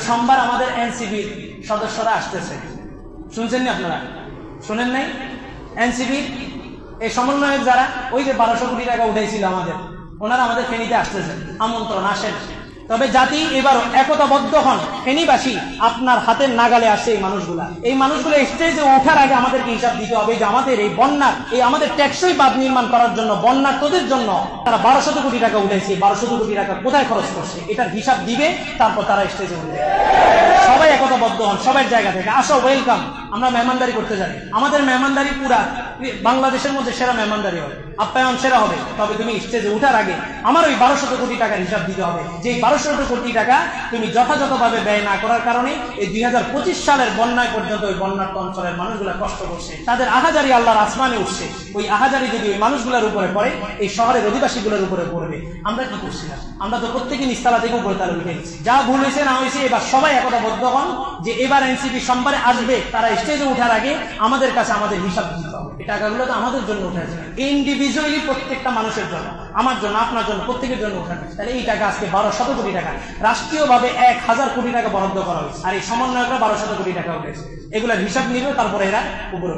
সোমবার আমাদের এনসিবির সদস্যরা আসতেছে, শুনছেন না আপনারা? শুনেন নাই? এনসিবির এই সমন্বয়ক যারা ওই যে 1200 কোটি টাকা উঠাইছিল আমাদের, ওনারা আমাদের ফেনীতে আসতেছেন, আমন্ত্রণ, আসেন। তবে জাতি এবার একতাবদ্ধ হন, ফেনীবাসী আপনার হাতের নাগালে আসে। এই মানুষগুলো স্টেজে ওঠার আগে আমাদেরকে হিসাব দিতে হবে যে আমাদের এই বন্যার, এই আমাদের টেকসই বাঁধ নির্মাণ করার জন্য, বন্যার্তদের জন্য তারা 1200 কোটি টাকা উঠেছে। 1200 কোটি টাকা কোথায় খরচ করছে এটার হিসাব দিবে, তারপর তারা স্টেজে উঠবে। সবাই একতাবদ্ধ হন, সবার জায়গা থেকে আসো, ওয়েলকাম। আমরা মেহমানদারি করতে জানি, আমাদের মেহমানদারি পুরা বাংলাদেশের মধ্যে সেরা মেহমানদারি হবে, আপ্যায়ন সেরা হবে। তবে তুমি স্টেজে উঠার আগে আমার ওই 1200 কোটি টাকার হিসাব দিতে হবে, যে 1200 কোটি টাকা তুমি যথাযথভাবে ব্যয় না করার কারণে এই 2025 সালের বন্যায় পর্যন্ত ওই বন্যার্ত অঞ্চলের মানুষগুলা কষ্ট করছে, তাদের আহাজারি আল্লাহর আসমানে উঠছে। ওই আহাজারি যদি ওই মানুষগুলোর উপরে পড়ে, এই শহরের অধিবাসীগুলোর উপরে পড়বে, আমরা কি করছিলাম? আমরা তো প্রত্যেকে নিস্তালা থেকে উপরে তারা উঠে গেছি। যা ভুল হয়েছে না হয়েছে, এবার সবাই একতাবদ্ধ হন যে এবার এনসিপি সোমবারে আসবে, তারা স্টেজে ওঠার আগে আমাদের কাছে আমাদের হিসাব দিতে হবে। এই টাকাগুলো তো আমাদের জন্য উঠেছে, ইন্ডিভিজুয়ালি প্রত্যেকটা মানুষের জন্য, আমার জন্য, আপনার জন্য, প্রত্যেকের জন্য উঠানো। তাহলে এই টাকা আজকে 1200 কোটি টাকা রাষ্ট্রীয়ভাবে 1000 কোটি টাকা বরাদ্দ করা হয়েছে, আর এই সমন্বয়করা 1200 কোটি টাকা উঠেছে। এগুলোর হিসাব নিবে, তারপরে এরা উপরে